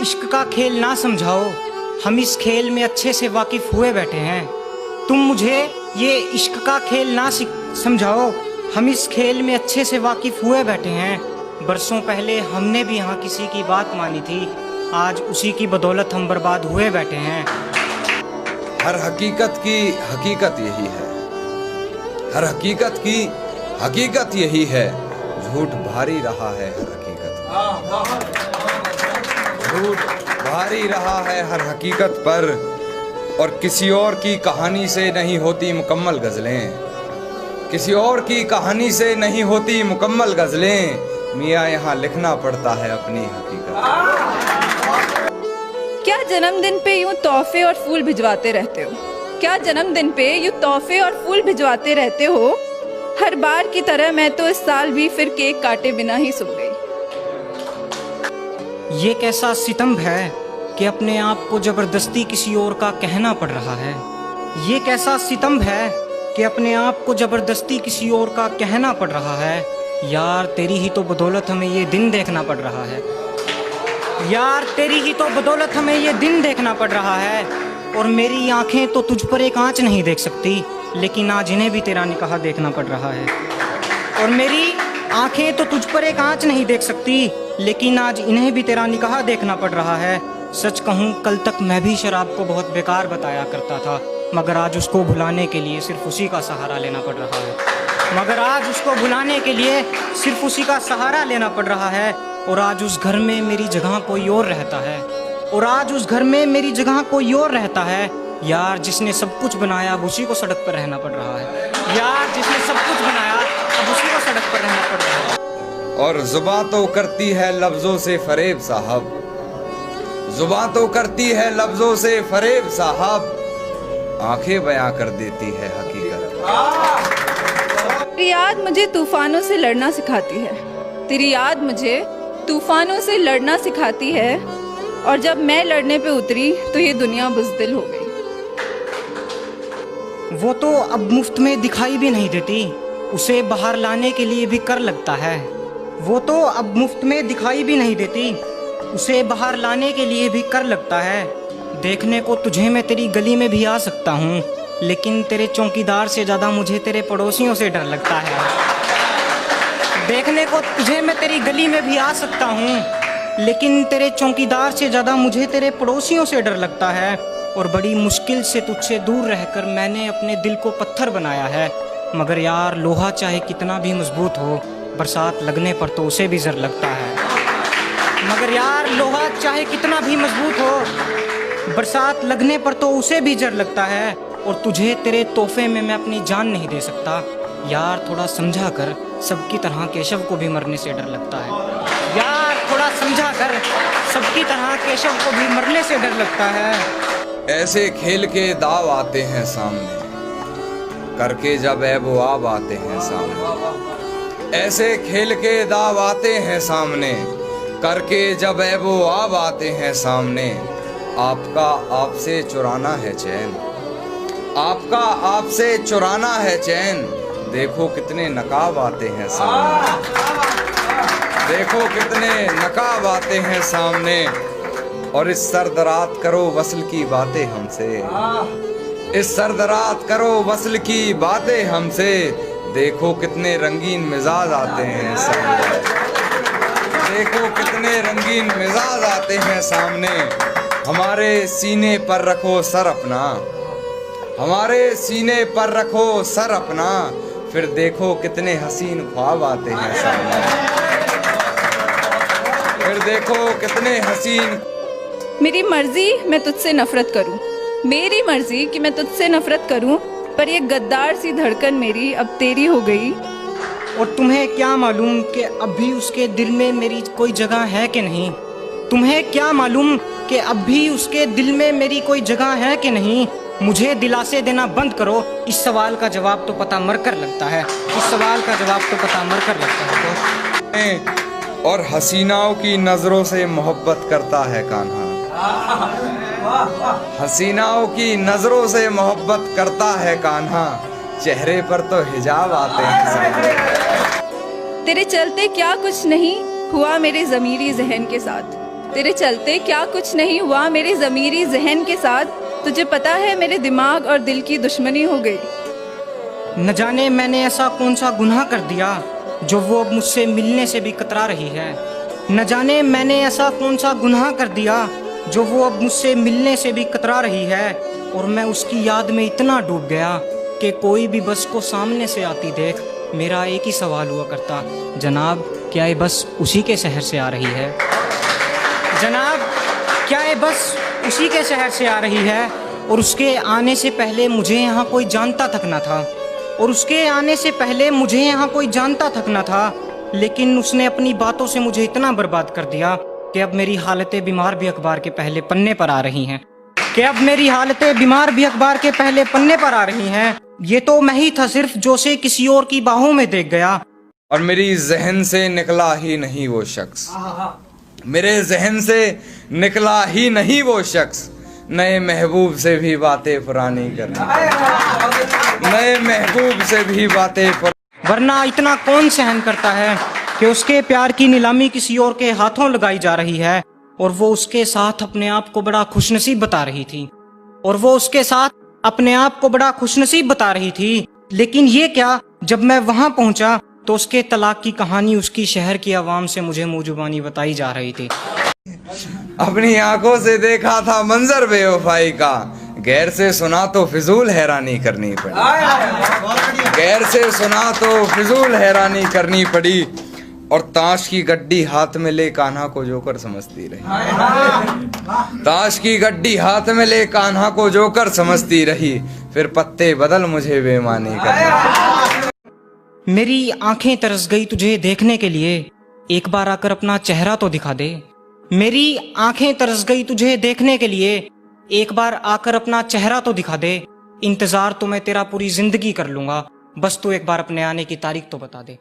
इश्क का खेल ना समझाओ, हम इस खेल में अच्छे से वाकिफ हुए बैठे हैं। तुम मुझे ये इश्क का खेल ना समझाओ, हम इस खेल में अच्छे से वाकिफ हुए बैठे हैं। बरसों पहले हमने भी यहाँ किसी की बात मानी थी, आज उसी की बदौलत हम बर्बाद हुए बैठे हैं। हर हकीकत की हकीकत यही है, हर हकीकत की हकीकत यही है, झूठ भारी रहा है हर हकीकत, झूठ भारी रहा है हर हकीकत पर। और किसी और की कहानी से नहीं होती मुकम्मल गज़लें, किसी और की कहानी से नहीं होती मुकम्मल गज़लें, मियाँ यहाँ लिखना पड़ता है अपनी हकीकत। क्या जन्मदिन पे यूं तोहफे और फूल भिजवाते रहते हो? क्या जन्मदिन पे यूं तोहफे और फूल भिजवाते रहते हो? हर बार की तरह मैं तो इस साल भी फिर केक काटे बिना ही सो गई। ये कैसा सितम है कि अपने आप को जबरदस्ती किसी और का कहना पड़ रहा है। ये कैसा सितम है कि अपने आप को जबरदस्ती किसी और का कहना पड़ रहा है। यार तेरी ही तो बदौलत हमें ये दिन देखना पड़ रहा है, यार तेरी ही तो बदौलत हमें ये दिन देखना पड़ रहा है। और मेरी आंखें तो तुझ पर एक आँच नहीं देख सकती, लेकिन आज इन्हें भी तेरा निकाह देखना पड़ रहा है। और मेरी आंखें तो तुझ पर एक आँच नहीं देख सकती, लेकिन आज इन्हें भी तेरा निकाह देखना पड़ रहा है। सच कहूँ कल तक मैं भी शराब को बहुत बेकार बताया करता था, मगर आज उसको भुलाने के लिए सिर्फ उसी का सहारा लेना पड़ रहा है, मगर आज उसको भुलाने के लिए सिर्फ उसी का सहारा लेना पड़ रहा है। और आज उस घर में मेरी जगह कोई और रहता है, और आज उस घर में मेरी जगह कोई और रहता है। यार जिसने सब कुछ बनाया अब उसी को सड़क पर रहना पड़ रहा है, यार जिसने सब कुछ बनाया अब उसी को सड़क पर रहना पड़ रहा है। और जुबां तो करती है लफ्जों से फरेब साहब, जुबां तो करती है लफ्जों से फरेब साहब, आंखें बयां कर देती है हकीकत। तेरी याद मुझे तूफानों से लड़ना सिखाती है, तेरी याद मुझे तूफानों से लड़ना सिखाती है। और जब मैं लड़ने पे उतरी तो ये दुनिया बुज़दिल हो गई। वो तो अब मुफ्त में दिखाई भी नहीं देती, उसे बाहर लाने के लिए भी कर लगता है। वो तो अब मुफ्त में दिखाई भी नहीं देती, उसे बाहर लाने के लिए भी कर लगता है। देखने को तुझे मैं तेरी गली में भी आ सकता हूँ, लेकिन तेरे चौकीदार से ज़्यादा मुझे तेरे पड़ोसियों से डर लगता है। देखने को तुझे मैं तेरी गली में भी आ सकता हूँ, लेकिन तेरे चौकीदार से ज़्यादा मुझे तेरे पड़ोसियों से डर लगता है। और बड़ी मुश्किल से तुझसे दूर रहकर मैंने अपने दिल को पत्थर बनाया है, मगर यार लोहा चाहे कितना भी मजबूत हो, बरसात लगने पर तो उसे भी ज़र लगता है। मगर यार लोहा चाहे कितना भी मजबूत हो, बरसात लगने पर तो उसे भी ज़र लगता है। और तुझे तेरे तोहफे में मैं अपनी जान नहीं दे सकता। यार थोड़ा समझा कर, सबकी तरह केशव को भी मरने से डर लगता है। यार थोड़ा समझा कर, सबकी तरह केशव को भी मरने से डर लगता है। ऐसे खेल के दाव आते हैं सामने, करके जब ऐबो आब आते हैं सामने, ऐसे खेल के दाव आते हैं सामने, करके जब ऐबो आब आते हैं सामने। आपका आपसे चुराना है चैन, आपका आपसे चुराना है चैन, देखो कितने नकाब आते हैं सामने, देखो कितने नकाब आते हैं सामने। और इस सर्द रात करो वस्ल की बातें हमसे, इस सर्द रात करो वस्ल की बातें हमसे, देखो कितने रंगीन मिजाज आते हैं सामने, देखो कितने रंगीन मिजाज आते हैं सामने। हमारे सीने पर रखो सर अपना, हमारे सीने पर रखो सर अपना, फिर देखो कितने हसीन ख्वाब आते हैं सामने, फिर देखो कितने हसीन। मेरी मर्जी मैं तुझसे नफरत करूं, मेरी मर्जी कि मैं तुझसे नफरत करूं, पर ये गद्दार सी धड़कन मेरी अब तेरी हो गई। और तुम्हें क्या मालूम कि अब भी उसके दिल में मेरी कोई जगह है कि नहीं? तुम्हें क्या मालूम कि अब भी उसके दिल में मेरी कोई जगह है कि नहीं? मुझे दिलासे देना बंद करो, इस सवाल का जवाब तो पता मर कर लगता है, इस सवाल का जवाब तो पता मर कर लगता है। तो और हसीनाओं की नजरों से मोहब्बत करता है कान्हा, हसीनाओं की नजरों से मोहब्बत करता है कान्हा, चेहरे पर तो हिजाब आते हैं। तेरे चलते क्या कुछ नहीं हुआ मेरे ज़मीरी जहन के साथ, तेरे चलते क्या कुछ नहीं हुआ मेरे ज़मीरी जहन के साथ, तुझे पता है मेरे दिमाग और दिल की दुश्मनी हो गई। न जाने मैंने ऐसा कौन सा गुनाह कर दिया जो वो अब मुझसे मिलने से भी कतरा रही है। न जाने मैंने ऐसा कौन सा गुनाह कर दिया जो वो अब मुझसे मिलने से भी कतरा रही है। और मैं उसकी याद में इतना डूब गया कि कोई भी बस को सामने से आती देख मेरा एक ही सवाल हुआ करता, जनाब क्या ये बस उसी के शहर से आ रही है? जनाब क्या ये बस उसी के शहर से आ रही है? और उसके आने से पहले मुझे यहाँ कोई जानता तक न था, और उसके आने से पहले मुझे यहाँ कोई जानता तक न था, लेकिन उसने अपनी बातों से मुझे इतना बर्बाद कर दिया कि अब मेरी हालतें बीमार भी अखबार के पहले पन्ने पर आ रही हैं। ये तो मैं ही था सिर्फ जो से किसी और की बाहों में देख गया। और मेरी जहन से निकला ही नहीं वो शख्स, मेरे जहन से निकला ही नहीं वो शख्स, नए महबूब से भी बातें पुरानी करनी, नए महबूब से भी बातें वरना इतना कौन सहन करता है कि उसके प्यार की नीलामी किसी और के हाथों लगाई जा रही है, और वो उसके साथ अपने आप को बड़ा खुशनसीब बता रही थी। लेकिन ये क्या, जब मैं वहां पहुंचा तो उसके तलाक की कहानी उसकी शहर की आवाम से मुझे मुंह जुबानी बताई जा रही थी। अपनी आंखों से देखा था मंजर बेवफाई का, गैर से सुना तो फिजूल हैरानी करनी पड़ी, गैर से सुना तो फिजूल हैरानी करनी पड़ी। और ताश की गड्डी हाथ में ले कान्हा को जोकर समझती रही, ताश की गड्डी हाथ में ले कान्हा को जोकर समझती रही, फिर पत्ते बदल मुझे बेईमानी करनी। मेरी आंखें तरस गई तुझे देखने के लिए, एक बार आकर अपना चेहरा तो दिखा दे। मेरी आंखें तरस गई तुझे देखने के लिए, एक बार आकर अपना चेहरा तो दिखा दे। इंतजार तो मैं तेरा पूरी जिंदगी कर लूंगा, बस तू एक बार अपने आने की तारीख तो बता दे।